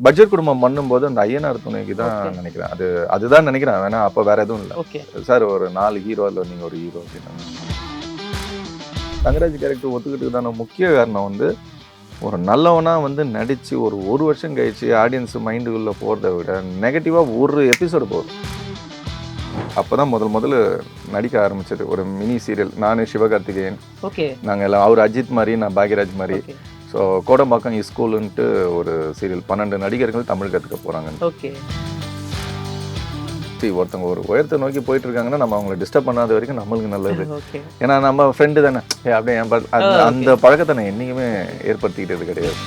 Budget குடும்பம் பண்ணும்போது அந்த ஐயனார் துணைக்கு தான் Okay. நினைக்கிறேன். அதுதான் நினைக்கிறேன். வேணா அப்ப வேற எதுவும் இல்ல. ஓகே. சார் ஒரு 4 ஹீரோல நீங்க ஒரு ஹீரோ அப்படின்னா. தங்கராஜ் கேரக்டர் ஒத்துக்கிட்டதுக்கான முக்கிய காரணம் வந்து ஒரு நல்லவனா வந்து நடிச்சு ஒரு வருஷம் கழிச்சு ஆடியன்ஸ் மைண்டுக்குள்ள போறதை விட நெகட்டிவா ஒரு எபிசோடு போதும். அப்பதான் முதல்ல நடிக்க ஆரம்பிச்சது ஒரு மினி சீரியல். நானு சிவகார்த்திகேயன், ஓகே. நாங்க எல்லாம் அவர் அஜித் மாதிரி, நான் பாக்யராஜ் மாதிரி. ஓகே. ஸோ கோடம்பாக்கம் ஸ்கூலுன்ட்டு ஒரு சீரியல் 12 நடிகர்கள் தமிழ் கற்றுக்க போகிறாங்க. ஓகே. ஒருத்தவங்க ஒரு உயரத்தை நோக்கி போயிட்டு இருக்காங்கன்னா நம்ம அவங்களை டிஸ்டர்ப் பண்ணாத வரைக்கும் நம்மளுக்கு நல்லது. ஓகே. ஏன்னா நம்ம ஃப்ரெண்டு தானே, அப்படியே அந்த பழக்கத்தை நான் என்றைக்குமே ஏற்படுத்திக்கிட்டது கிடையாது.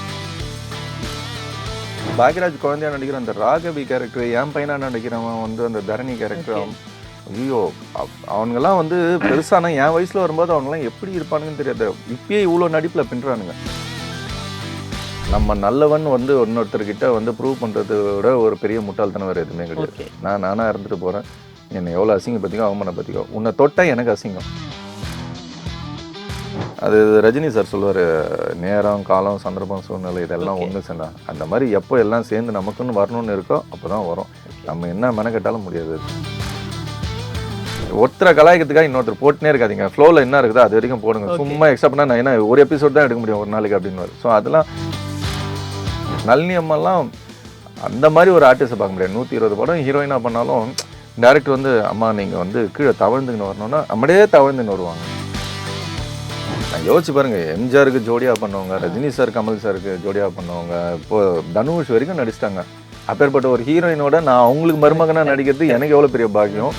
பாக்யராஜ் குழந்தையா நடிக்கிற அந்த ராகவி கேரக்டர், என் பையனா நடிக்கிறவன் வந்து அந்த தரணி கேரக்டர், ஐயோ அவனுங்கெல்லாம் வந்து பெருசான என் வயசுல வரும்போது அவங்கெல்லாம் எப்படி இருப்பானுங்கன்னு தெரியாது. இப்பயே இவ்வளோ நடிப்பில் பின்னுறானுங்க. நம்ம நல்லவன் வந்து இன்னொருத்தர்கிட்ட வந்து ப்ரூவ் பண்ணுறத விட ஒரு பெரிய முட்டாள்தனம் வேறு எதுவுமே கிடையாது. நானாக இருந்துட்டு போகிறேன், என்னை எவ்வளோ அசிங்கம் பற்றிக்கோ அவமானம் பற்றிக்கோ, உன்னை தொட்டால் எனக்கு அசிங்கம். அது ரஜினி சார் சொல்லுவார், நேரம் காலம் சந்தர்ப்பம் சூழ்நிலை இதெல்லாம் ஒன்று சேர்ந்தா அந்த மாதிரி எப்போ எல்லாம் சேர்ந்து நமக்குன்னு வரணும்னு இருக்கோ அப்போ தான் வரும். நம்ம என்ன மெனக்கட்டாலும் முடியாது. ஒருத்தரை கலாய்க்கிறதுக்காக இன்னொருத்தர் போட்டுனே இருக்காதிங்க. ஃப்ளோவில் என்ன இருக்குதோ அது வரைக்கும் போடுங்க. சும்மா எக்ஸ்ட்ரா பண்ணால் நான் என்ன ஒரு எபிசோட் தான் எடுக்க முடியும் ஒரு நாளைக்கு அப்படின்னு. ஸோ அதெல்லாம் நளினி அம்மாலாம் அந்த மாதிரி ஒரு ஆர்டிஸ்ட்டை பார்க்க முடியாது. 120 படம் ஹீரோயினாக பண்ணாலும் டேரக்டர் வந்து அம்மா நீங்கள் வந்து கீழே தவழ்ந்துன்னு வரணும்னா அப்படியே தவழ்ந்துன்னு வருவாங்க. நான் யோசிச்சு பாருங்கள், எம்ஜிஆருக்கு ஜோடியாக பண்ணவங்க, ரஜினி சார் கமல் சாருக்கு ஜோடியாக பண்ணவங்க, இப்போது தனுஷ் வரைக்கும் நடிச்சிட்டாங்க. அப்பேற்பட்ட ஒரு ஹீரோயினோட நான் அவங்களுக்கு மருமகனாக நடிக்கிறது எனக்கு எவ்வளோ பெரிய பாக்கியம்.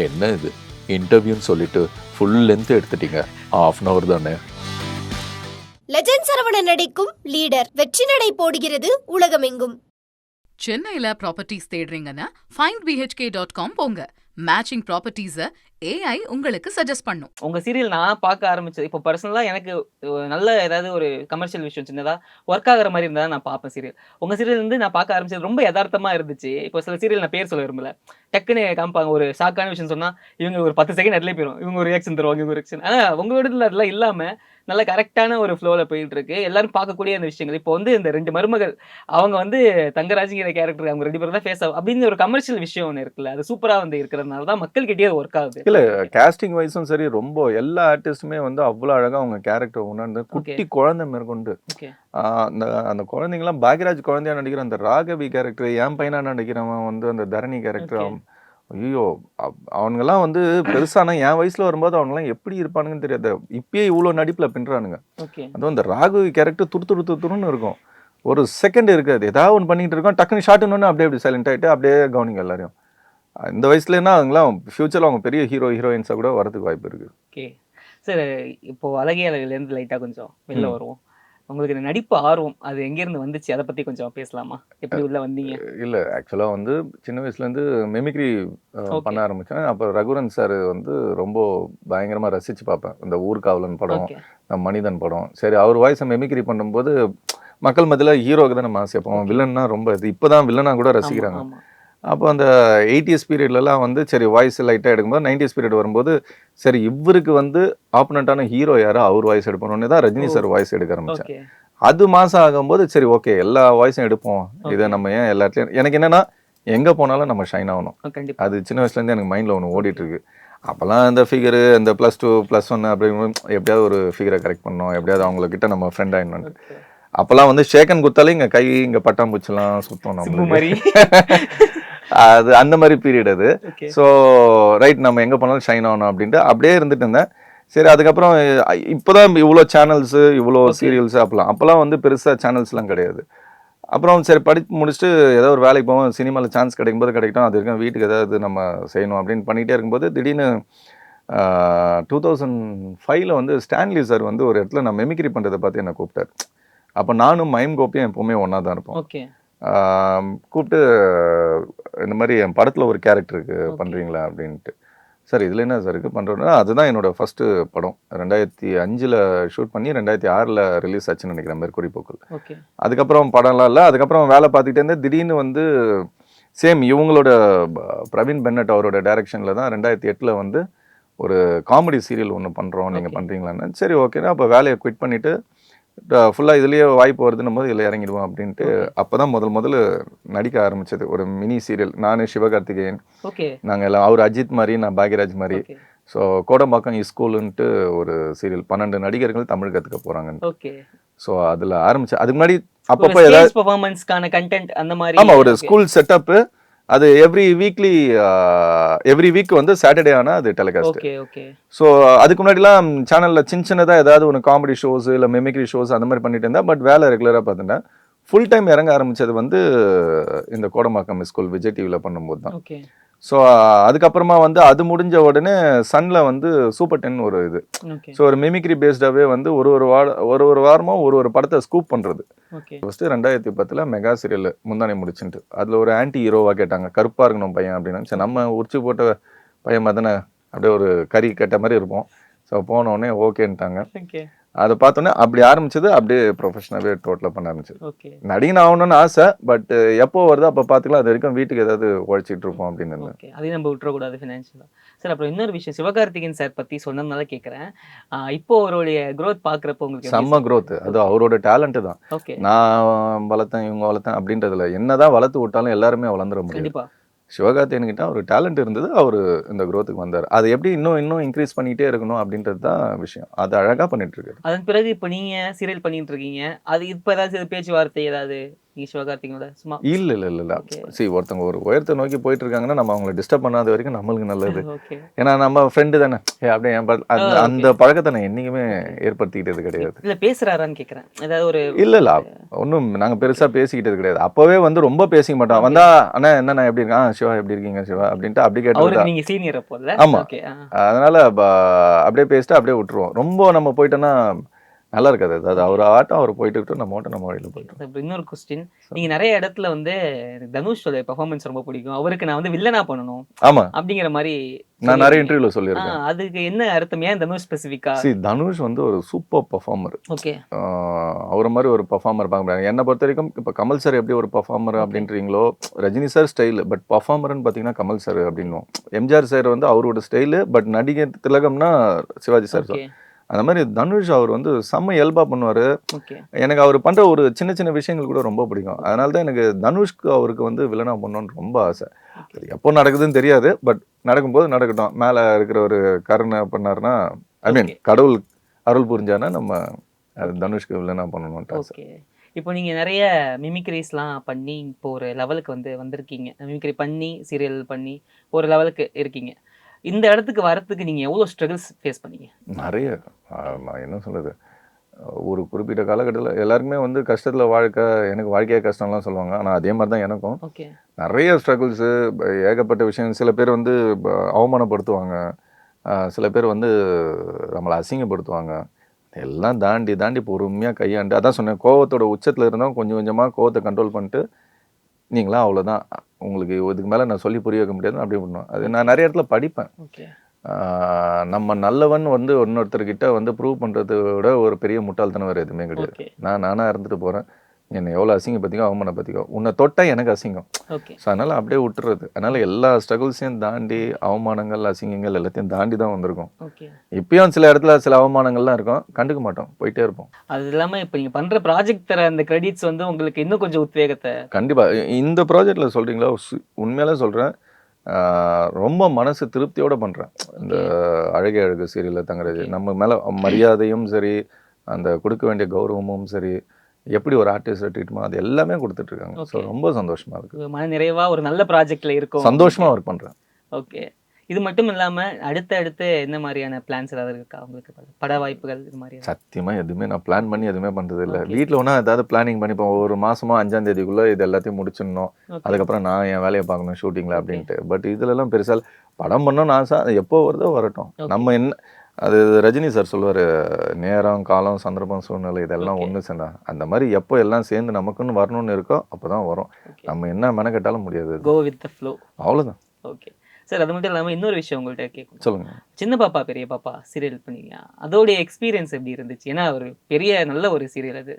என்ன இது இன்டர்வியூன்னு சொல்லிட்டு ஃபுல் லென்த் எடுத்துட்டீங்க, 1/2 hour தானே. லெஜண்ட் சரவணன் நடிக்கும் லீடர் வெற்றி நடை போடுகிறது உலகமெங்கும். சென்னையில ப்ராப்பர்ட்டிஸ் தேடுறீங்கன்னா findbhk.com போங்க. மேட்சிங் ப்ராப்பர்ட்டிஸை AI உங்களுக்கு சஜஸ்ட் பண்ணும். உங்க சீரியல் நான் பார்க்க ஆரம்பிச்சது இப்போ பர்சனலாக எனக்கு நல்ல ஏதாவது ஒரு கமர்ஷியல் விஷயம் சின்னதாக ஒர்க் ஆகிற மாதிரி இருந்தால் நான் பார்ப்பேன் சீரியல். உங்கள் சீரியல் வந்து நான் பார்க்க ஆரம்பிச்சது ரொம்ப யதார்த்தமாக இருந்துச்சு. இப்போ சில சீரியல் நான் பேர் சொல்ல விரும்பல, டக்குன்னு காமிப்பாங்க ஒரு ஷாக்கான விஷயம் சொன்னால் இவங்க ஒரு 10 செகண்ட் அதிலே போயிடும், இவங்க ஒரு ரியாக்ஷன் தருவாங்க, இவங்க ரியாக்ஷன். ஆனால் உங்கள் இடத்துல அதெல்லாம் இல்லாமல் நல்ல கரெக்டான ஒரு ஃப்ளோவில் போயிட்டு இருக்கு. எல்லாரும் பார்க்கக்கூடிய அந்த விஷயங்கள். இப்போ வந்து இந்த 2 மருமகள் அவங்க வந்து தங்கராஜுங்கிற கேரக்டர் அவங்க 2 பேரும் தான் ஃபேஸ் ஆகும் அப்படின்னு ஒரு கமர்ஷியல் விஷயம் ஒன்று இருக்குல்ல, அது சூப்பராக வந்து இருக்கிறதுனால தான் மக்கள்கிட்டயே அது ஒர்க் ஆகுது. இல்லை கேஸ்டிங் வைஸும் சரி, ரொம்ப எல்லா ஆர்டிஸ்ட்டுமே வந்து அவ்வளோ அழகாக அவங்க கேரக்டர் உணர்ந்து குட்டி குழந்தை மேற்கொண்டு அந்த குழந்தைங்களாம் பாக்யராஜ் குழந்தையா நடிக்கிற அந்த ராகவி கேரக்டர், என் பையனா நடிக்கிறவன் வந்து அந்த தரணி கேரக்டர், ஐயோ அவனுங்கெல்லாம் வந்து பெருசான என் வயசுல வரும்போது அவங்கெல்லாம் எப்படி இருப்பானுங்கன்னு தெரியாது. இப்பயே இவ்வளோ நடிப்பில் பின்னுறானுங்க. அதுவும் அந்த ராகவி கேரக்டர் துருன்னு இருக்கும். ஒரு செகண்ட் இருக்காது, ஏதாவது ஒன்று பண்ணிட்டு இருக்கோம், டக்குன்னு ஷார்ட்னு அப்படியே சைலண்ட் ஆகிட்டு அப்படியே கவனிங்க எல்லாரையும். இந்த வயசுலன்னா அவங்களாம் ஃபியூச்சரில் அவங்க பெரிய ஹீரோயின்ஸாக கூட வரதுக்கு வாய்ப்பு இருக்குது. ஓகே சார், இப்போது அழகிய அழகுலேருந்து லைட்டாக கொஞ்சம் வெளில வருவோம். உங்களுக்கு இந்த நடிப்பு ஆர்வம் அது எங்கேருந்து வந்துச்சு, அதை பற்றி கொஞ்சம் பேசலாமா? எப்படி உள்ள வந்தீங்க? இல்லை ஆக்சுவலாக வந்து சின்ன வயசுலேருந்து மெமிக்ரி பண்ண ஆரம்பித்தேன். அப்போ ரகுரன் சார் வந்து ரொம்ப பயங்கரமாக ரசித்து பார்ப்பேன். இந்த ஊர்காவலன் படம், மனிதன் படம். சரி, அவர் வாய்ஸை மெமிக்ரி பண்ணும்போது மக்கள் மத்தியில் ஹீரோக்கு தான் நம்ம ஆசைப்போம். வில்லன்னா ரொம்ப இது இப்போ தான் வில்லனாக கூட ரசிக்கிறாங்க. அப்போ அந்த 80s பீரியட்லலாம் வந்து சரி வாய்ஸ் லைட்டாக எடுக்கும்போது 90s பீரியட் வரும்போது சரி இவருக்கு வந்து ஆப்போனண்ட்டான ஹீரோ யாரோ அவர் வாய்ஸ் எடுப்போம்னு தான் ரஜினி சார் வாய்ஸ் எடுக்க ஆரம்பித்தேன். அது மாதம் ஆகும்போது சரி ஓகே எல்லா வாய்ஸும் எடுப்போம், இதை நம்ம ஏன் எல்லாத்துலேயும் எனக்கு என்னென்னா எங்கே போனாலும் நம்ம ஷைன் ஆகணும். அது சின்ன வயசுலேருந்து எனக்கு மைண்டில் ஒன்று ஓடிட்டுருக்கு. அப்போல்லாம் இந்த ஃபிகரு இந்த +2 +1 அப்படின்னு எப்படியாவது ஒரு ஃபிகரை கரெக்ட் பண்ணோம், எப்படியாவது அவங்கக்கிட்ட நம்ம ஃப்ரெண்ட் ஆகிடணும். அப்போல்லாம் வந்து ஷேக்கன் குத்தாலே இங்கே கை இங்கே பட்டாம்பூச்சிலாம் சுத்தம் நம்ம அது அந்த மாதிரி பீரியட் அது. ஸோ ரைட் நம்ம எங்கே போனாலும் ஷைன் ஆகணும் அப்படின்ட்டு அப்படியே இருந்துட்டு இருந்தேன். சரி, அதுக்கப்புறம் இப்போதான் இவ்வளோ சேனல்ஸு இவ்வளோ சீரியல்ஸு அப்போல்லாம் வந்து பெருசாக சேனல்ஸ்லாம் கிடையாது. அப்புறம் சரி படிப்பு முடிச்சுட்டு ஏதோ ஒரு வேலைக்கு போவோம், சினிமாவில் சான்ஸ் கிடைக்கும்போது கிடைக்கட்டும், அது வரைக்கும் வீட்டுக்கு ஏதாவது நம்ம செய்யணும் அப்படின்னு பண்ணிகிட்டே இருக்கும்போது திடீர்னு 2005 வந்து ஸ்டான்லி சார் வந்து ஒரு இடத்துல நான் மெமிக்ரி பண்ணுறதை பார்த்து என்னை கூப்பிட்டார். அப்போ நானும் மைம் கோப்பியும் எப்போவுமே ஒன்றா தான் இருப்போம். கூப்பிட்டு இந்த மாதிரி என் படத்தில் ஒரு கேரக்டருக்கு பண்ணுறீங்களா அப்படின்ட்டு. சார் இதில் என்ன சார் இருக்குது பண்ணுறோன்னா, அதுதான் என்னோடய ஃபஸ்ட்டு படம். 2005 ஷூட் பண்ணி 2006 ரிலீஸ் ஆச்சுன்னு நினைக்கிறேன், மெர்க்குரி பூக்கள். அதுக்கப்புறம் படம்லாம் இல்லை. அதுக்கப்புறம் வேலை பார்த்துக்கிட்டே இருந்தேன். திடீர்னு வந்து சேம் இவங்களோட பிரவீன் பென்னட் அவரோட டைரக்ஷனில் தான் 2008 வந்து ஒரு காமெடி சீரியல் ஒன்று பண்ணுறோம், நீங்கள் பண்ணுறீங்களான்னு. சரி ஓகேன்னா அப்போ வேலையை குவிட் பண்ணிவிட்டு ஃபுல்லாக இதுலேயே வாய்ப்பு வருதுன்னும் போது இதில் இறங்கிடுவோம் அப்படின்ட்டு அப்போ தான் முதல்ல நடிக்க ஆரம்பிச்சது. ஒரு மினி சீரியல், நான் சிவகார்த்திகேயன், ஓகே நாங்கள் எல்லாம், அவர் அஜித் மாதிரி, நான் பாக்யராஜ் மாதிரி. ஓகே ஸோ கோடம்பாக்கம் ஸ்கூலுன்ட்டு ஒரு சீரியல், 12 நடிகர்கள் தமிழ் கற்றுக்க போகிறாங்க. ஓகே ஸோ அதில் ஆரம்பிச்சு, அதுக்கு முன்னாடி ஒரு அப்பப்போ ஸ்டேஜ் ஏதாவது, பெர்ஃபார்மன்ஸ்க்கான கண்டென்ட் அந்த மாதிரி. ஆமாம், ஒரு Okay. School setup. அது எவ்ரி வீக் வந்து சாட்டர்டே ஆனால் அது டெலிகாஸ்ட். ஓகே ஓகே ஸோ அதுக்கு முன்னாடிலாம் சேனலில் சின்னதாக ஏதாவது ஒரு காமெடி ஷோஸ் இல்லை மிமிக்ரி ஷோஸ் அந்த மாதிரி பண்ணிட்டு இருந்தா. பட் வேலை ரெகுலராக பார்த்துட்டேன். ஃபுல் டைம் இறங்க ஆரம்பிச்சது வந்து இந்த கோடம்பாக்கம் ஸ்கூல் விஜய் டிவியில் பண்ணும்போது தான். ஓகே ஸோ அதுக்கப்புறமா வந்து அது முடிஞ்ச உடனே சன்னில் வந்து சூப்பர் 10 ஒரு இது. ஓகே ஸோ ஒரு மிமிக்ரி பேஸ்டாகவே வந்து ஒரு வாரமோ ஒரு படத்தை ஸ்கூப் பண்ணுறது. ஓகே ஃபஸ்ட்டு 2010 மெகா சீரியல் முந்தானை முடிச்சுட்டு அதில் ஒரு ஆன்டி ஹீரோவாக கேட்டாங்க, கருப்பாக இருக்கணும் பையன் அப்படின்னு. சரி, நம்ம உச்சி போட்ட பையன் தானே, அப்படியே ஒரு கறி கட்ட மாதிரி இருப்போம். ஸோ போனோடனே ஓகேன்ட்டாங்க. ஓகே அதை பார்த்தோன்னே அப்படி ஆரம்பிச்சது, அப்படியே ப்ரொஃபஷனாகவே டோட்டலாக பண்ண ஆரம்பிச்சது. ஓகே நடிகன் ஆகணும்னு ஆசை, பட் எப்போ வருதோ அப்போ பார்த்துக்கலாம். அது வரைக்கும் வீட்டுக்கு ஏதாவது உழைச்சிட்டு இருப்போம் அப்படின்னு இருந்தேன். ஓகே அதையும் நம்ம விட்டுறக்கூடாது ஃபினான்ஷியலாக. சார் அப்புறம் இன்னொரு விஷயம், சிவகார்த்திகேயன் சார் பற்றி சொன்னதுனால கேட்குறேன். இப்போ அவருடைய growth பார்க்குறப்போ உங்களுக்கு செம்ம growth. அது அவரோட டேலண்ட்டு தான். ஓகே நான் வளர்த்தேன், இவங்க வளர்த்தேன் அப்படின்றதுல என்னதான் வளர்த்து விட்டாலும் எல்லாருமே வளர்ந்துட முடியாது. கண்டிப்பா சிவகார்த்திகேயன் கிட்ட ஒரு டேலண்ட் இருந்தது, அவர் இந்த growthக்கு வந்தார். அது எப்படி இன்னும் இன்க்ரீஸ் பண்ணிகிட்டே இருக்கணும் அப்படின்றது தான் விஷயம். அது அழகாக பண்ணிட்டு இருக்காரு. அதன் பிறகு இப்போ நீங்க சீரியல் பண்ணிட்டு இருக்கீங்க. அது இப்போ ஏதாவது பேச்சுவார்த்தை ஏதாவது நீங்க சிவகார்த்திகேயனோட சும்மா? இல்லை. ஓகே ஒருத்தவங்க ஒரு உயரத்தை நோக்கி போயிட்டு இருக்காங்கன்னா நம்ம அவங்கள டிஸ்டர்ப் பண்ணாத வரைக்கும் நம்மளுக்கு நல்லது. ஓகே ஏன்னா நம்ம ஃப்ரெண்டு தானே, அப்படியே அந்த பழக்கத்தை நான் என்றைக்குமே ஏற்படுத்திக்கிட்டது கிடையாது. இல்ல பேசுறாரான்னு கேக்குறேன். ஏதாவது ஒரு இல்லை ஒன்றும் நாங்கள் பெருசாக பேசிக்கிட்டது கிடையாது. அப்போவே வந்து ரொம்ப பேசிக்க மாட்டோம். வந்தா அண்ணா என்னண்ணா எப்படி இருக்கா, சிவா எப்படி இருக்கீங்க சிவா அப்படின்ட்டு அப்படி கேட்டு. அவருக்கு நீங்க சீனியர் அப்போ இல்ல? ஆமா. ஓகே அதனால அப்படியே பேசிட்டு அப்படியே விட்டுருவோம். ரொம்ப நம்ம போயிட்டோன்னா நல்லா இருக்காது. அது அவர் ஆட்டம் அவர் போயிட்டு இருக்கட்டும், நம்ம ஆட்டம் நம்ம வழியில் போயிட்டோம். அப்புறம் இன்னொரு கொஸ்டின், நீங்க நிறைய இடத்துல வந்து எனக்கு தனுஷோட பெர்ஃபார்மன்ஸ் ரொம்ப பிடிக்கும், அவருக்கு நான் வந்து வில்லனா பண்ணணும் ஆமா, அப்படிங்கிற மாதிரி நான் நிறைய இன்டர்வியூல சொல்லியிருக்கேன். அதுக்கு என்ன அர்த்தம்? ஏன் தனுஷ் ஸ்பெசிஃபிக்கா? தனுஷ் வந்து ஒரு சூப்பர் பர்ஃபார்மர். ஓகே அவரை மாதிரி ஒரு பர்ஃபார்மர் பார்க்க முடியாது. என்னை பொறுத்த வரைக்கும் இப்போ கமல் சார் எப்படி ஒரு பர்ஃபார்மர் அப்படின்றீங்களோ, ரஜினி சார் ஸ்டைல், பட் பர்ஃபார்மர்னு பார்த்தீங்கன்னா கமல் சார் அப்படின்னும். எம்ஜிஆர் சார் வந்து அவரோட ஸ்டைலு, பட் நடிகர் திலகம்னா சிவாஜி சார். ஓகே அந்த மாதிரி தனுஷ் அவர் வந்து செம்ம இயல்பாக பண்ணுவார். ஓகே எனக்கு அவர் பண்ணுற ஒரு சின்ன விஷயங்கள் கூட ரொம்ப பிடிக்கும். அதனால தான் எனக்கு தனுஷ்க்கு அவருக்கு வந்து வில்லனா பண்ணணும்னு ரொம்ப ஆசை. அது எப்போ நடக்குதுன்னு தெரியாது, பட் நடக்கும்போது நடக்கட்டும். மேலே இருக்கிற ஒரு கருணை பண்ணாருன்னா, ஐ மீன் கடவுள் அருள் புரிஞ்சானா நம்ம தனுஷ்க்கு வில்லனா பண்ணணும்ட்டு ஆசை. ஓகே இப்போ நீங்க நிறைய மிமிக்ரிஸ்லாம் பண்ணி இப்போ ஒரு லெவலுக்கு வந்திருக்கீங்க. மிமிக்ரி பண்ணி சீரியல் பண்ணி ஒரு லெவலுக்கு இருக்கீங்க. இந்த இடத்துக்கு வரத்துக்கு நீங்க எவ்வளவு ஸ்ட்ரகிள்ஸ் ஃபேஸ் பண்ணீங்க? நிறைய நான் என்ன சொல்கிறது, ஒரு குறிப்பிட்ட காலகட்டத்தில் எல்லாருக்குமே வந்து கஷ்டத்தில் வாழ்க்கை, எனக்கு வாழ்க்கையாக கஷ்டம்லாம் சொல்லுவாங்க. ஆனால் அதே மாதிரி தான் எனக்கும் ஓகே நிறைய ஸ்ட்ரகிள்ஸு, ஏகப்பட்ட விஷயம். சில பேர் வந்து அவமானப்படுத்துவாங்க, சில பேர் வந்து நம்மளை அசிங்கப்படுத்துவாங்க. எல்லாம் தாண்டி பொறுமையாக கையாண்டு, அதான் சொன்னேன், கோவத்தோட உச்சத்தில் இருந்தோம், கொஞ்சம் கொஞ்சமாக கோவத்தை கண்ட்ரோல் பண்ணிட்டு, நீங்களா அவ்வளோதான், உங்களுக்கு இதுக்கு மேலே நான் சொல்லி புரிய வைக்க முடியாது அப்படி பண்ணுவேன். அது நான் நிறைய இடத்துல படிப்பேன். ஓகே நம்ம நல்லவன் வந்து இன்னொருத்தர்கிட்ட வந்து ப்ரூவ் பண்ணுறத விட ஒரு பெரிய முட்டாள்தனம் வேறு எதுவுமே கிடையாது. ஓகே நானாக இருந்துட்டு போகிறேன், என்னை எவ்வளோ அசிங்கப்படுத்திக்கோ அவமானப்படுத்திக்கோ, உன்னை தொட்டால் எனக்கு அசிங்கம். ஓகே ஸோ அதனால் அப்படியே விட்டுறது. அதனால் எல்லா ஸ்ட்ரகிள்ஸையும் தாண்டி, அவமானங்கள் அசிங்கங்கள் எல்லாத்தையும் தாண்டி தான் வந்திருக்கோம். ஓகே இப்பயும் சில இடத்துல சில அவமானங்கள்லாம் இருக்கும், கண்டுக்க மாட்டோம், போயிட்டே இருப்போம். அது இல்லாம இப்போ நீங்க பண்ற ப்ராஜெக்ட் தர அந்த கிரெடிட்ஸ் வந்து உங்களுக்கு இன்னும் கொஞ்சம் உத்வேகத்தை. கண்டிப்பாக இந்த ப்ராஜெக்டில் சொல்கிறீங்களா, உண்மையிலே சொல்கிறேன், ரொம்ப மனசு திருப்தியோடு பண்ணுறேன். இந்த அழகே அழகு சீரியலில் தங்கராஜ் நம்ம மேலே மரியாதையும் சரி, அந்த கொடுக்க வேண்டிய கௌரவமும் சரி, எப்படி ஒரு ஆர்டிஸ்ட் ட்ரீட்மெண்ட் அது எல்லாமே கொடுத்துட்ருக்காங்க. ஸோ ரொம்ப சந்தோஷமாக இருக்குது. மன நிறைவா ஒரு நல்ல ப்ராஜெக்ட்ல இருக்கும், சந்தோஷமாக ஒர்க் பண்ணுறேன். ஓகே இது மட்டும் இல்லாம அடுத்து என்ன மாதிரியான பிளான்ஸ் ஏதாவது இருக்கா உங்களுக்கு? பட வாய்ப்புகள் இது மாதிரி? சத்தியமாக எதுவுமே நான் பிளான் பண்ணி எதுவுமே பண்ணுறது இல்லை. வீட்டில் ஒன்றா ஏதாவது பிளானிங் பண்ணிப்போம், ஒரு மாதமோ 5ஆம் தேதிக்குள்ளே இது எல்லாத்தையும் முடிச்சிடணும், அதுக்கப்புறம் நான் என் வேலையை பார்க்கணும் ஷூட்டிங்கில் அப்படின்ட்டு. பட் இதுலலாம் பெருசாக படம் பண்ணணும்னு ஆசை, அது எப்போ வருதோ வரட்டும். நம்ம என்ன, அது ரஜினி சார் சொல்லுவார், நேரம் காலம் சந்தர்ப்பம் சூழ்நிலை இதெல்லாம் ஒன்று சேர்ந்தா, அந்த மாதிரி எப்போ எல்லாம் சேர்ந்து நமக்குன்னு வரணும்னு இருக்கோ அப்போ தான் வரும். நம்ம என்ன மெனக்கட்டாலும் முடியாது, கோ வித் த ஃப்ளோ. அவ்வளோதான். ஓகே சார், அது மட்டும் இல்லாமல் இன்னொரு விஷயம் உங்கள்கிட்ட கேட்கணும். சொல்லுங்கள். சின்ன பாப்பா பெரிய பாப்பா சீரியல் பண்ணீங்க, அதோடைய எக்ஸ்பீரியன்ஸ் எப்படி இருந்துச்சு? ஏன்னா ஒரு பெரிய நல்ல ஒரு சீரியல் அது,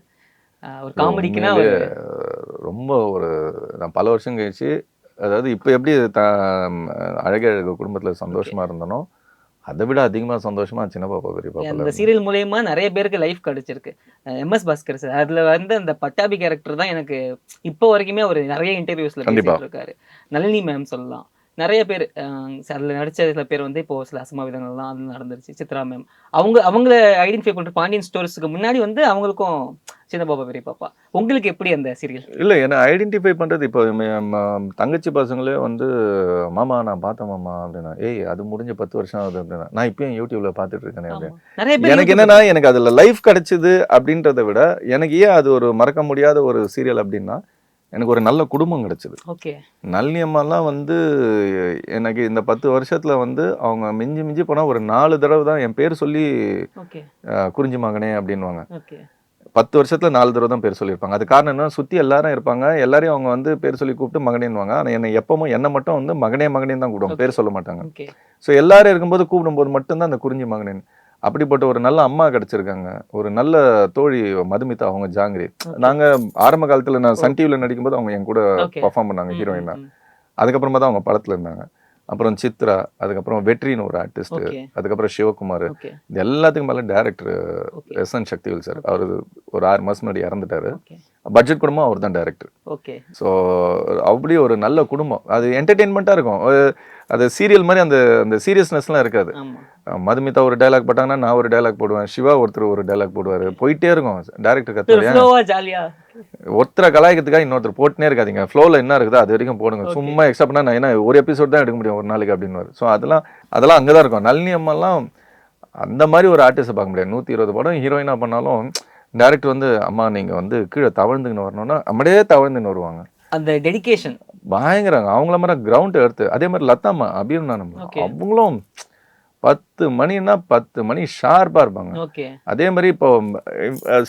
ஒரு காமெடிக்குன்னா ரொம்ப ஒரு நான் பல வருஷம் கழிச்சு, அதாவது இப்போ எப்படி அழகே அழகு குடும்பத்தில் சந்தோஷமாக இருந்தனோ அதை விட அதிகமா சந்தோஷமா சின்ன பாப்பா பெரிய அந்த பாப்பா சீரியல் மூலியமா நிறைய பேருக்கு லைஃப் கிடைச்சிருக்கு. எம்எஸ் பாஸ்கர் சார் அதுல வந்து அந்த பட்டாபி கேரக்டர் தான் எனக்கு இப்போ வரைக்குமே ஒரு நிறைய இன்டர்வியூஸ்ல கண்டிப்பா. பேசிட்டு இருக்காரு. நளினி மேம் சொல்லலாம். நிறைய பேர் அதில் நடிச்ச சில பேர் வந்து இப்போ சில அசம்பாவிதங்கள்லாம் அது நடந்துருச்சு. சித்ரா மேம் அவங்கள ஐடென்டிஃபை பண்ணுற பாண்டியன் ஸ்டோர்ஸ்க்கு முன்னாடி வந்து அவங்களுக்கும் சின்ன பாப்பா பெரிய பாப்பா. உங்களுக்கு எப்படி அந்த சீரியல்? இல்லை என்ன ஐடென்டிஃபை பண்ணுறது இப்போ தங்கச்சி பசங்களே வந்து மாமா நான் பார்த்தேன் மாமா அப்படின்னா, ஏய் அது முடிஞ்ச 10 வருஷம் ஆகுது அப்படின்னா, நான் இப்பயும் யூடியூப்ல பார்த்துட்டு இருக்கேனே அப்படின்னு. நிறைய பேர் எனக்கு என்னன்னா எனக்கு அதில் லைஃப் கிடைச்சிது அப்படின்றத விட எனக்கு ஏன் அது ஒரு மறக்க முடியாத ஒரு சீரியல் அப்படின்னா, எனக்கு ஒரு நல்ல குடும்பம் கிடைச்சிது. ஓகே. நளினி அம்மாலாம் வந்து எனக்கு இந்த 10 வருஷத்துல வந்து அவங்க மிஞ்சி மிஞ்சி போனால் ஒரு 4 தடவை தான் என் பேர் சொல்லி ஓகே குறிஞ்சி மகனே அப்படின்வாங்க. ஓகே 10 வருஷத்துல 4 தடவை தான் பேர் சொல்லியிருப்பாங்க. அது காரணம் என்ன, சுற்றி எல்லாரும் இருப்பாங்க, எல்லாரையும் அவங்க வந்து பேர் சொல்லி கூப்பிட்டு மகனேன்னுவாங்க. ஆனால் என்னை எப்பவும் என்னை மட்டும் வந்து மகனே மகனே தான் கூப்பிடுவாங்க, பேர் சொல்ல மாட்டாங்க. ஓகே. ஸோ எல்லாரும் இருக்கும்போது கூப்பிடும்போது மட்டும்தான் அந்த குறிஞ்சி மகனேன். அப்படிப்பட்ட ஒரு நல்ல அம்மா கிடைச்சிருக்காங்க, ஒரு நல்ல தோழி மதுமிதா, அவங்க ஜாங்கிரி. நாங்கள் ஆரம்ப காலத்தில் நான் சன் டிவியில் நடிக்கும்போது அவங்க என் கூட பர்ஃபார்ம் பண்ணாங்க ஹீரோயினா. அதுக்கப்புறமா தான் அவங்க படத்தில் இருந்தாங்க. அப்புறம் சித்ரா, அதுக்கப்புறம் வெற்றின்னு ஒரு ஆர்டிஸ்ட், அதுக்கப்புறம் சிவகுமார். இது எல்லாத்துக்கும் மேலே டைரக்டர் எஸ்என் சக்திவேல் சார். அவர் ஒரு 6 மாதம் முன்னாடி இறந்துட்டாரு. பட்ஜெட் குடும்பம் அவர் தான் டைரக்டர். ஸோ அப்படி ஒரு நல்ல குடும்பம். அது என்டர்டெயின்மெண்ட்டாக இருக்கும். அது சீரியல் மாதிரி அந்த அந்த சீரியஸ்னஸ்லாம் இருக்காது. மதுமிதா ஒரு டைலாக் போட்டாங்கன்னா நான் ஒரு டைலாக் போடுவேன், சிவா ஒருத்தர் ஒரு டைலாக் போடுவார், போயிட்டே இருக்கும். டைரக்டர் கத்துறேன் ஒருத்தரை கலாய்க்கிறதுக்காக இன்னொருத்தர் போட்டுனே இருக்காதிங்க, ஃப்ளோவில் என்ன இருக்குதோ அது வரைக்கும் போடுங்க, சும்மா எக்ஸ்ட்ரா பண்ணால் நான் என்ன ஒரு எபிசோட் தான் எடுக்க முடியும் ஒரு நாளைக்கு அப்படின்னு. ஸோ அதெல்லாம் அங்கே தான் இருக்கும். நளினி அம்மாலாம் அந்த மாதிரி ஒரு ஆர்டிஸ்ட்டை பார்க்க முடியாது. 120 படம் ஹீரோயினாக பண்ணாலும் டேரக்டர் வந்து அம்மா நீங்கள் வந்து கீழே தவழ்ந்துன்னு வரணும்னா அப்படியே தவழ்ந்துன்னு வருவாங்க. அந்த டெடிகேஷன் பயங்கரங்க. அவங்கள மாதிரி கிரவுண்ட் எடுத்து. அதே மாதிரி லதாம்மா அபிர்னானம் அவங்களும் 10 மணின்னா 10 மணி ஷார்ப்பாக இருப்பாங்க. அதே மாதிரி இப்போ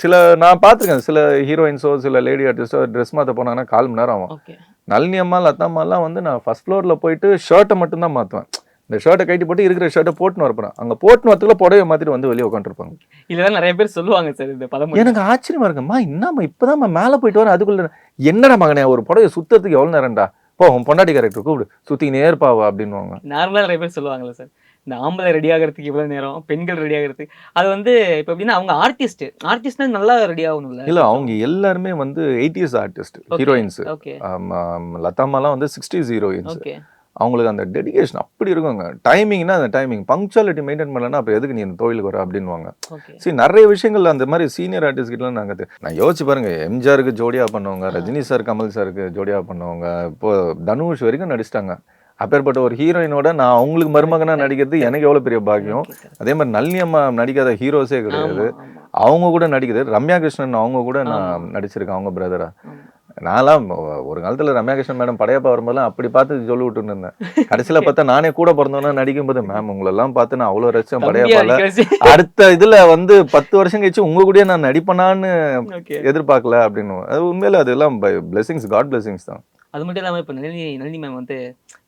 சில நான் பார்த்துருக்கேன், சில ஹீரோயின்ஸோ சில லேடி ஆர்டிஸ்டோ ட்ரெஸ் மாற்ற போனாங்கன்னா 1/4 மணி நேரம் ஆகும். நளினி அம்மா லதாம்மாலாம் வந்து நான் ஃபர்ஸ்ட் ஃப்ளோரில் போயிட்டு ஷர்ட்டை மட்டும்தான் மாற்றுவேன். இந்த ஷர்ட்டை கட்டி போட்டு இருக்கிற ஷர்ட்டை போட்டுன்னு வரப்போறேன். அங்கே போட்டுன்னு வரத்துக்குள்ள புடவை மாற்றிட்டு வந்து வெளியே உட்காந்துருப்பாங்க. இதெல்லாம் நிறைய பேர் சொல்லுவாங்க சார். இந்த பதம் எனக்கு ஆச்சரியமா இருக்கும்மா, என்னம்மா இப்போதான் மேலே போயிட்டு வரேன், அதுக்குள்ள என்னடா மகனே ஒரு புடவை சுத்தத்துக்கு எவ்வளோ நேரம்டா, போ உன் பொண்டாட்டி கேரக்டர் கூப்பிடு சுற்றி நேர்ப்பாவா அப்படின்வாங்க. நார்மலாக நிறைய பேர் சொல்லுவாங்கல்ல சார், இந்த ஆம்பளை ரெடி ஆகிறதுக்கு இவ்வளோ நேரம், பெண்கள் ரெடி ஆகிறதுக்கு. அது வந்து இப்போ எப்படின்னா அவங்க ஆர்டிஸ்ட்னா நல்லா ரெடி ஆகணும்ல. இல்லை அவங்க எல்லாருமே வந்து 80s ஆர்டிஸ்ட் ஹீரோயின்ஸ். லதாம்மாலாம் வந்து 60s ஹீரோயின்ஸ். அவங்களுக்கு அந்த டெடிகேஷன் அப்படி இருக்குங்க. டைமிங்னா அந்த டைமிங் பங்க்சுவாலிட்டி மெயின்டைன் பண்ணலன்னா அப்புறம் எதுக்கு நீ இந்த தொழிலுக்கு வர அப்படின்வாங்க. சரி நிறைய விஷயங்கள் அந்த மாதிரி சீனியர் ஆர்டிஸ்ட் கிட்டலாம் நாங்கள் நான் யோசிச்சு பாருங்க, எம்ஜிஆருக்கு ஜோடியாக பண்ணவங்க, ரஜினி சார் கமல் சாருக்கு ஜோடியாக பண்ணவங்க, இப்போ தனுஷ் வரைக்கும் நடிச்சிட்டாங்க. அப்பேற்பட்ட ஒரு ஹீரோயினோட நான் அவங்களுக்கு மருமகனாக நடிக்கிறது எனக்கு எவ்வளோ பெரிய பாக்கியம். அதே மாதிரி நளினி அம்மா நடிக்காத ஹீரோஸே கிடையாது, அவங்க கூட நடிக்கிறது. ரம்யா கிருஷ்ணன் அவங்க கூட நான் நடிச்சிருக்கேன், அவங்க பிரதரா. நான்லாம் ஒரு காலத்துல ரம்யா கிருஷ்ணன் மேடம் படையப்பா வரும்போதெல்லாம் அப்படி பார்த்து சொல்லி விட்டுன்னு இருந்தேன். கடைசியில பார்த்தா நானே கூட பிறந்தோன்னா நடிக்கும்போது மேம் உங்களெல்லாம் பார்த்து நான் அவ்வளோ ரசிச்சேன் படையப்பால. அடுத்த இதுல வந்து 10 வருஷம் கழிச்சு உங்க கூட நான் நடிப்பேனான்னு எதிர்பார்க்கல அப்படின்னு. அது உண்மையில அதெல்லாம் பிளெஸிங்ஸ், காட் பிளெஸிங்ஸ் தான். அது மட்டும் இல்லாமல் இப்போ நளினி மேம் வந்து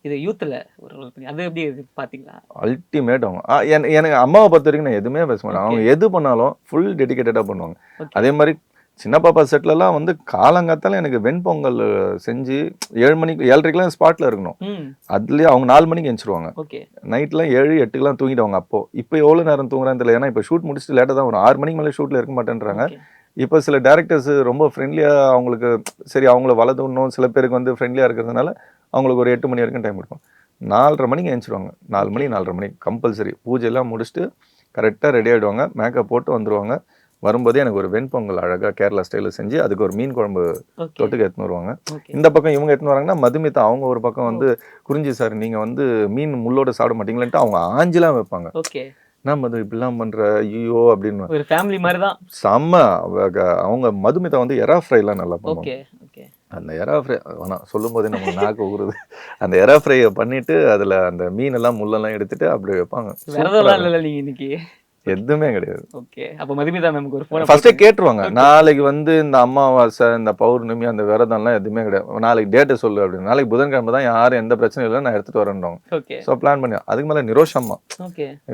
இது யூத்தில் ஒரு ரோல் பண்ணி அது எப்படி பார்த்தீங்களா? அல்டிமேட். அவங்க எனக்கு அம்மாவை பொறுத்த வரைக்கும் நான் எதுவுமே பேச மாட்டேன். அவங்க எது பண்ணாலும் ஃபுல் டெடிகேட்டடாக பண்ணுவாங்க. அதே மாதிரி சின்ன பாப்பா செட்லலாம் வந்து காலங்காத்தால எனக்கு வெண்பொங்கல் செஞ்சு 7 மணிக்கு 7:30க்கெல்லாம் ஸ்பாட்டில் இருக்கணும். அதுலேயே அவங்க 4 மணிக்கு எழுந்திருவாங்க. நைட்லாம் 7-8க்கெல்லாம் தூங்கிடுவாங்க. இப்போ எவ்வளோ நேரம் தூங்குறான்னு தெரியல. ஏன்னா இப்போ ஷூட் முடிச்சுட்டு லேட்டாக தான் வரும். 6 மணிக்கு மேலே ஷூட்டில் இருக்க மாட்டேன்றாங்க. இப்போ சில டேரக்டர்ஸ் ரொம்ப ஃப்ரெண்ட்லியாக அவங்களுக்கு சரி அவங்கள வளர்த்துடணும், சில பேருக்கு வந்து ஃப்ரெண்ட்லியாக இருக்கிறதுனால அவங்களுக்கு ஒரு 8 மணி வரைக்கும் டைம் இருக்கும். 4:30 மணிக்கு எழுந்திருவாங்க. 4 மணி 4:30 மணி கம்பல்சரி பூஜையெல்லாம் முடிச்சுட்டு கரெக்டாக ரெடி ஆகிடுவாங்க, மேக்கப் போட்டு வந்துடுவாங்க. வரும்போதே எனக்கு ஒரு வெண்பொங்கல் அழகாக கேரளா ஸ்டைலில் செஞ்சு அதுக்கு ஒரு மீன் குழம்பு தொட்டுக்கு எடுத்துன்னு வருவாங்க. இந்த பக்கம் இவங்க எடுத்துன்னு வராங்கன்னா மதுமிதா அவங்க ஒரு பக்கம் வந்து குறிஞ்சி சார் நீங்கள் வந்து மீன் முள்ளோட சாப்பிட மாட்டீங்களேன்ட்டு அவங்க ஆஞ்சிலாம் வைப்பாங்க. நான் மது இப்படிலாம் பண்ணுற ஐயோ அப்படின்னு ஒரு ஃபேமிலி மாதிரி தான் செம்ம. அவங்க மதுமிதா வந்து எறா ஃப்ரைலாம் நல்லா பண்ணுவாங்க. அந்த எறா ஃப்ரை ஆனால் சொல்லும் போதே நம்ம நாக்கு ஊறுது. அந்த எறா ஃப்ரையை பண்ணிட்டு அதில் அந்த மீனெல்லாம் முள்ளெல்லாம் எடுத்துட்டு அப்படி வைப்பாங்க. இன்னைக்கு எதுவுமே கிடையாது. ஓகே. அப்ப மதுமிதா மேம்க்கு ஒரு ஃபோன் ஃபர்ஸ்டே கேட்டுருவாங்க, நாளைக்கு வந்து இந்த அமாவாசை இந்த பௌர்ணமி அந்த விரதம்லாம் எதுவுமே கிடையாது, நாளைக்கு டேட்டை சொல்லு அப்படின்னு. நாளைக்கு புதன்கிழமை தான், யாரும் எந்த பிரச்சனையும் இல்லை, நான் எடுத்துட்டு வரேன்றாங்க. ஸோ பிளான் பண்ணி அதுக்கு மேலே நிரோஷம்மா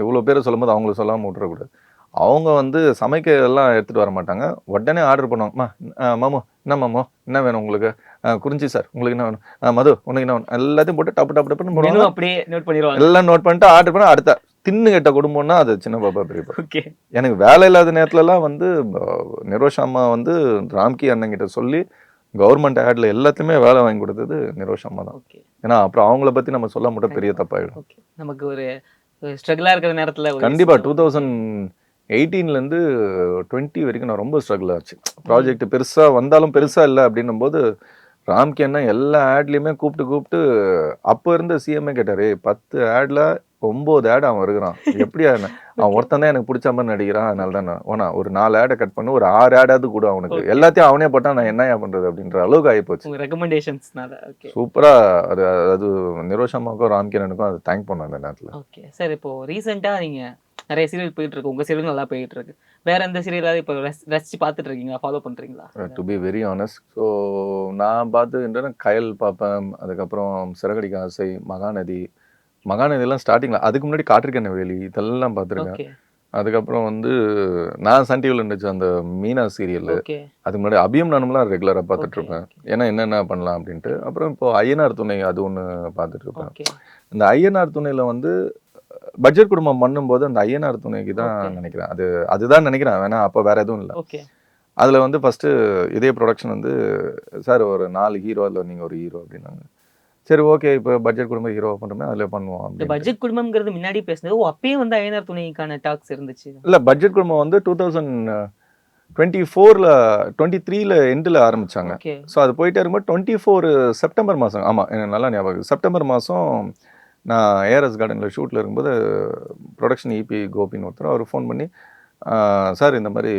இவ்வளோ பேர் சொல்லும் போது அவங்களுக்கு சொல்லாமல் விட்டுறக்கூடாது. அவங்க வந்து சமைக்க எல்லாம் எடுத்துட்டு வர மாட்டாங்க, உடனே ஆர்டர் பண்ணுவாங்க. மாமோ என்ன மாமோ என்ன வேணும் உங்களுக்கு, குறிஞ்சி சார் உங்களுக்கு என்ன வேணும், மது உனக்கு என்ன வேணும், எல்லாத்தையும் போட்டு டப்பு டப்பு டப்புன்னு அப்படியே நோட் பண்ணிடுவாங்க. எல்லாம் நோட் பண்ணிட்டு ஆர்டர் பண்ண அடுத்த தின்னு கெட்ட குடும்பம்னா அது சின்ன பாப்பா பெரியப்பா. ஓகே. எனக்கு வேலை இல்லாத நேரத்துலலாம் வந்து நிரோஷ் அம்மா வந்து ராம்கி அண்ணன் கிட்ட சொல்லி கவர்மெண்ட் ஆட்ல எல்லாத்தையுமே வேலை வாங்கி கொடுத்தது நிரோஷ் அம்மா தான். ஓகே. ஏன்னா அப்புறம் அவங்கள பத்தி நம்ம சொல்ல மட்டும் பெரிய தப்பாயிடும். ஓகே. நமக்கு ஒரு ஸ்ட்ரகிளா இருக்கிற நேரத்துல கண்டிப்பா 2018லேருந்து 20 வரைக்கும் நான் ரொம்ப ஸ்ட்ரகிள் ஆச்சு. ப்ராஜெக்ட் பெருசா வந்தாலும் பெருசா இல்லை அப்படின்னும் போது ராம்கி அண்ணன் எல்லா ஆட்லையுமே கூப்பிட்டு அப்போ இருந்த சிஎம்ஏ கேட்டாரு, 10 ஆட்ல 9 ஆட் அவன் இருக்கிறான், எப்படியா அவன் ஒருத்தன் தான் எனக்கு பிடிச்ச மாதிரி நடிக்கிறான், அதனால தான் ஓனா ஒரு 4 ஆடை கட் பண்ணு, ஒரு 6 ஆடாவது கூட அவனுக்கு, எல்லாத்தையும் அவனே போட்டா நான் என்னையா பண்றது அப்படின்ற அளவுக்கு ஆகிப்போச்சு. ரெக்கமெண்டேஷன்ஸ்னால. ஓகே. சூப்பரா அது நிரோஷ் அம்மாவுக்கும் ராம்கி அண்ணனுக்கும் அது தேங்க் பண்ணேன் அந்த நேரத்தில். Okay sir. இப்போ ரீசெண்டா நீங்க நிறைய சீரியல் போயிட்டு இருக்கு, உங்க சீரியல் நல்லா போயிட்டு இருக்கு. வேற எந்த சீரியலாவது இப்போ ரசிச்சு பார்த்துட்டு இருக்கீங்களா, ஃபாலோ பண்றீங்களா? To be very honest, so நான் பார்த்து கயல் பார்ப்பேன், அதுக்கப்புறம் சிறகடிக்க ஆசை, மகாநதியெல்லாம் ஸ்டார்டிங்கில், அதுக்கு முன்னாடி காற்றிருக்கேன் வேலி, இதெல்லாம் பார்த்துருக்கேன். அதுக்கப்புறம் வந்து நான் சன் டிவியில் இருந்துச்சு அந்த மீனா சீரியல், அதுக்கு முன்னாடி அபியம் நானும்லாம் ரெகுலராக பார்த்துட்டு இருப்பேன், ஏன்னா என்னென்ன பண்ணலாம் அப்படின்ட்டு. அப்புறம் இப்போ ஐயனார் துணை அது ஒன்று பார்த்துட்டு இருப்பேன். இந்த ஐயனார் துணையில் வந்து பட்ஜெட் குடும்பம் பண்ணும்போது அந்த ஐயனார் துணைக்கு தான் நினைக்கிறேன், அதுதான் நினைக்கிறேன், வேணா அப்போ வேற எதுவும் இல்லை. அதில் வந்து ஃபஸ்ட்டு இதே ப்ரொடக்ஷன் வந்து சார் ஒரு 4 ஹீரோ, அதில் நீங்கள் ஒரு ஹீரோ அப்படின்னாங்க. சரி ஓகே, இப்போ பட்ஜெட் குடும்பம் ஹீரோ பண்ணுறோமே அதில் பண்ணுவோம். இந்த பட்ஜெட் குடும்பம்ங்கிறது முன்னாடி பேசுனது, அப்பயே வந்து ஐயனார் துணைக்கான டாக்ஸ் இருந்துச்சு. இல்லை, பட்ஜெட் குடும்பம் வந்து 2024ல் 23ல் எண்டில் ஆரம்பித்தாங்க. ஸோ அது போயிட்டே இருக்கும்போது 24 செப்டம்பர் மாதம், ஆமாம் எனக்கு நல்லா ஞாபகம், செப்டம்பர் மாதம் நான் ஏஆர்எஸ் கார்டனில் ஷூட்டில் இருக்கும்போது ப்ரொடக்ஷன் இபி கோபின்னு ஒருத்தர், அவர் ஃபோன் பண்ணி சார் இந்த மாதிரி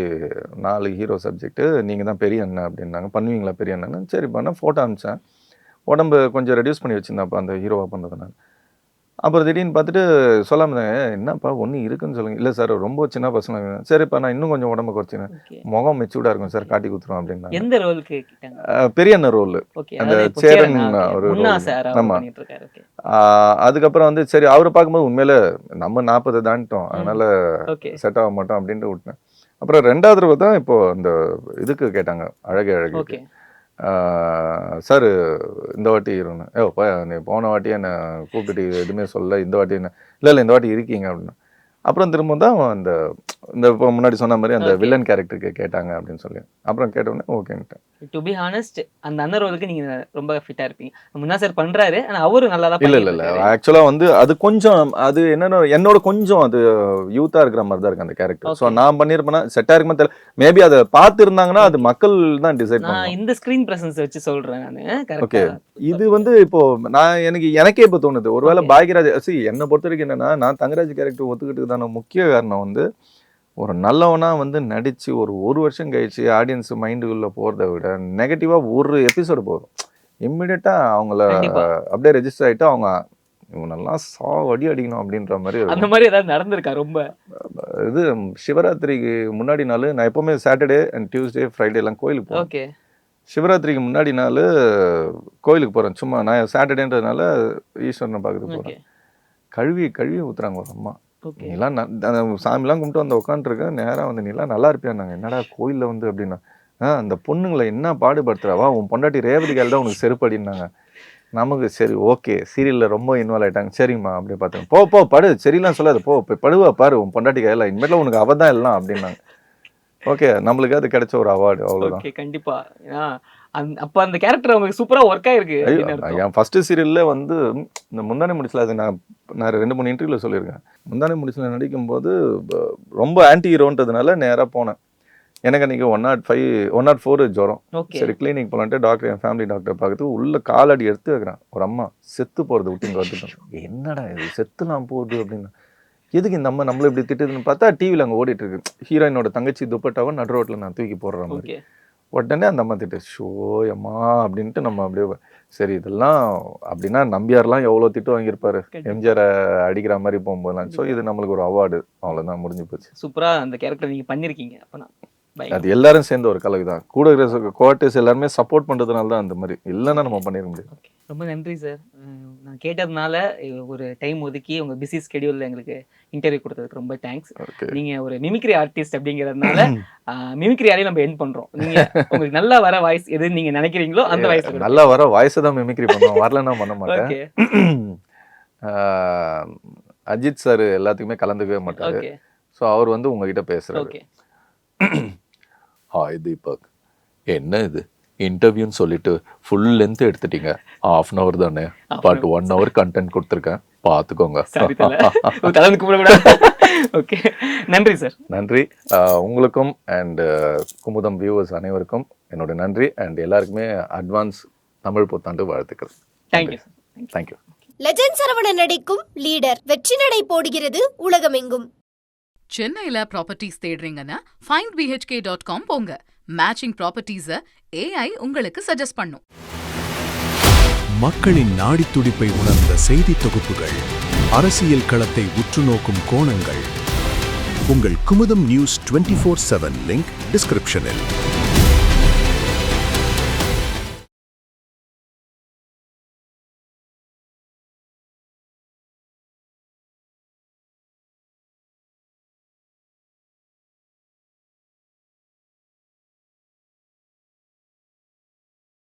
4 ஹீரோ சப்ஜெக்ட்டு, நீங்கள் தான் பெரிய அண்ணன் அப்படின்னாங்க, பண்ணுவீங்களா பெரிய அண்ணன்? சரி பண்ண ஃபோட்டோ அனுப்பிச்சேன், உடம்பு கொஞ்சம் ரெடியூஸ் பண்ணி வச்சுருந்தேன் அப்போ அந்த ஹீரோவாக பண்ணுறது நான். அப்புறம் திடீர்னு பார்த்துட்டு சொல்லாமல் என்னப்பா ஒன்று இருக்குன்னு சொல்லுங்கள். இல்லை சார் ரொம்ப சின்ன பசங்க, சரிப்பா நான் இன்னும் கொஞ்சம் உடம்பு குறைச்சினேன், முகம் மெச்சூர்டாக இருக்கும் சார், காட்டி கொடுத்துருவோம் அப்படின்னா. எந்த ரோலுக்கு? பெரிய அண்ணன் ரோல், அந்த சேரன் ஒரு. ஆமாம். அதுக்கப்புறம் வந்து சரி அவரை பார்க்கும்போது உண்மையில நம்ம 40 தாண்டிட்டோம், அதனால செட் ஆக மாட்டோம் அப்படின்ட்டு விட்டேன். அப்புறம் 2வது தடவை தான் இப்போ அந்த இதுக்கு கேட்டாங்க, அழகு சார் இந்த வாட்டி இருந்தேன், நீ போன வாட்டி என்னை கூப்பிட்டு எதுவுமே சொல்ல, இந்த வாட்டி என்ன இல்லை இந்த வாட்டி இருக்கீங்க அப்படின்னா. அப்புறம் திரும்ப தான் அந்த இப்போ முன்னாடி சொன்ன மாதிரி அந்த வில்லன் கேரக்டருக்கு கேட்டாங்க அப்படின்னு சொல்லி, அப்புறம் கேட்டோன்னே ஓகேன்ட்டேன். டு பி ஹானஸ்ட் அந்த அண்ணன் ரோலுக்கு நீங்க ரொம்ப ஃபிட்டா இருப்பீங்க. முன்னா சார் பண்றாரு, ஆனா அவரு நல்லா தான். இல்லை ஆக்சுவலா வந்து அது கொஞ்சம் அது என்னன்னா என்னோட கொஞ்சம் அது யூத்தா இருக்கிற மாதிரி தான் இருக்கு அந்த கேரக்டர். ஸோ நான் பண்ணியிருப்பேன்னா செட்டா இருக்குமா தெரியல, மேபி அதை பார்த்து இருந்தாங்கன்னா அது மக்கள் தான் டிசைட் பண்ணுவாங்க. நான் இந்த ஸ்கிரீன் பிரசன்ஸ் வச்சு சொல்றேன் நான். ஓகே, இது வந்து இப்போ எனக்கே இப்போ தோணுது, ஒருவேளை பாக்யராஜ் என்னை பொறுத்த வரைக்கும் என்னன்னா, நான் தங்கராஜ் கேரக்டர் ஒத்துக்கிட்டதுக்கான முக்கிய காரணம் வந்து ஒரு நல்லவனா வந்து நடிச்சு ஒரு வருஷம் கழிச்சு ஆடியன்ஸ் மைண்டுக்குள்ள போறதை விட நெகட்டிவா ஒரு எபிசோடு போதும், இம்மிடியட்டா அவங்கள அப்படியே ரெஜிஸ்டர் ஆயிட்டு அவங்க இவனெல்லாம் அடி அடிக்கணும் அப்படின்ற மாதிரி. அந்த மாதிரி ஏதாவது நடந்திருக்கா? ரொம்ப இது சிவராத்திரிக்கு முன்னாடி நாள் நான் எப்பவுமே சாட்டர்டே அண்ட் டியூஸ்டே ஃப்ரைடே எல்லாம் கோயிலுக்கு போவேன். ஓகே. சிவராத்திரிக்கு முன்னாடி நாள் கோயிலுக்கு போறேன், சும்மா நான் சாட்டர்டேன்றதுனால ஈஸ்வரனை பார்க்கறது போறேன். கழுவி ஊத்துறாங்க ஒரு அம்மா, நீலாம் சாமிலாம் கும்பிட்டு வந்து உட்காந்துருக்கேன், நேராக வந்து நீலாம் நல்லா இருப்பியான்னாங்க. என்னடா கோயிலில் வந்து அப்படின்னா, அந்த பொண்ணுங்களை என்ன பாடுபடுத்துறாவா, உன் பொண்டாட்டி ரேவதி கால் தான் உனக்கு செருப்படினாங்க. நமக்கு சரி ஓகே, சீரியலில் ரொம்ப இன்வால்வ் ஆகிட்டாங்க, சரிம்மா அப்படியே பார்த்துங்க, போ படு, சரிலாம் சொல்லாது, போய் படுவா பாரு உன் பொண்டாட்டி கையில், இனிமேல் உனக்கு அவள் தான் எல்லாம் அப்படின்னாங்க. ஓகே, நம்மளுக்கு அது கிடைச்ச ஒரு அவார்டு, அவ்வளோதான். கண்டிப்பா. அப்ப அந்த கேரக்டர் உங்களுக்கு சூப்பரா ஒர்க் ஆயிருக்கு. என் ஃபர்ஸ்ட் சீரியல்ல வந்து இந்த முந்தானை முடிச்சல, அது நான் 2-3 இன்டர்வியூல சொல்லியிருக்கேன். முந்தானை முடிச்சல நடிக்கும் போது ரொம்ப ஆன்டி ஹீரோன்றதுனால நேராக போனேன். எனக்கு அன்றைக்கி 104 ஜுரம். சரி கிளினிக் போகலான்ட்டு டாக்டர், என் ஃபேமிலி டாக்டர் பார்க்குறது உள்ள காலடி எடுத்து வைக்கிறேன், ஒரு அம்மா செத்து போகிறது விட்டுங்க வந்துட்டோம். என்னடா இது செத்துலாம் போகுது அப்படின்னா, எதுக்கு இந்த அம்மா நம்மள இப்படி திட்டுதுன்னு பார்த்தா டிவியில் அங்கே ஓடிட்டு இருக்கு, ஹீரோயினோட தங்கச்சி துப்பட்டாவை நடு ரோட்டில் நான் தூக்கி போடுற மாதிரி. உடனே அந்த அம்மா திட்டு, ஷோ அம்மா அப்படின்ட்டு நம்ம அப்படியே சரி இதெல்லாம் அப்படின்னா நம்பியார்லாம் எவ்வளோ திட்டு வாங்கியிருப்பாரு எம்ஜிஆரை அடிக்கிற மாதிரி போகும்போதுலாம். ஸோ இது நம்மளுக்கு ஒரு அவார்டு, அவ்வளோதான், முடிஞ்சு போச்சு. சூப்பராக அந்த கேரக்டர் நீங்கள் பண்ணியிருக்கீங்க. அப்போனா அது எல்லாரும் சேர்ந்த ஒரு கலக்கு தான், கூட இருக்கிற கோஆர்டிஸ்ட் எல்லாருமே சப்போர்ட் பண்ணுறதுனால தான் அந்த மாதிரி, இல்லைன்னா நம்ம பண்ணிட முடியாது. ரொம்ப நன்றி சார். நான் கேட்டதுனால ஒரு டைம் ஒதுக்கி உங்கள் பிஸி ஸ்கெடியூலில் எங்களுக்கு இன்டர்வியூ கொடுத்ததுக்கு ரொம்ப தேங்க்ஸ். நீங்கள் ஒரு மிமிக்ரி ஆர்டிஸ்ட் அப்படிங்கிறதுனால மிமிக்ரி ஆரையும் நம்ம எண்ட் பண்ணுறோம். நீங்கள் உங்களுக்கு நல்லா வர வாய்ஸ் எதுன்னு நீங்கள் நினைக்கிறீங்களோ அந்த வாய்ஸ், நல்லா வர வாய்ஸை தான் மிமிக்ரி பண்ணுவோம், வரலன்னா பண்ண மாட்டேன். அஜித் சார் எல்லாத்துக்குமே கலந்துக்கவே மாட்டாரு. ஓகே ஸோ அவர் வந்து உங்ககிட்ட பேசுறாரு. ஓகே ஹாய் தீபக், என்ன இது இன்டர்வியூன்னு சொல்லிட்டு ஃபுல் லென்த் எடுத்துட்டீங்க. 1/2 தானே, பட் 1 hour கண்டென்ட் கொடுத்துருக்கேன், பார்த்துக்கோங்க. சாரி தலை கூப்பிடக்கூடாது. ஓகே நன்றி சார். நன்றி. உங்களுக்கும் அண்ட் குமுதம் வியூவர்ஸ் அனைவருக்கும் என்னோட நன்றி. அண்ட் எல்லாருக்குமே அட்வான்ஸ் தமிழ் புத்தாண்டு வாழ்த்துக்கள். Thank you sir. Thank you. Legend Saravanan நடிக்கும் லீடர் வெற்றி நடை போடுகிறது உலகமெங்கும். சென்னையில ப்ராப்பர்ட்டிஸ் தேடுறீங்கன்னா findbhk.com போங்க. மேட்சிங் ப்ராப்பர்ட்டிஸ AI உங்களுக்கு சஜஸ்ட் பண்ணும். மக்களின் நாடித் துடிப்பை உணர்ந்த செய்தி தொகுப்புகள், அரசியல் களத்தை உற்றுநோக்கும் கோணங்கள். உங்கள் குமுதம் நியூஸ் 24/7 லிங்க் டிஸ்கிரிப்ஷனில்.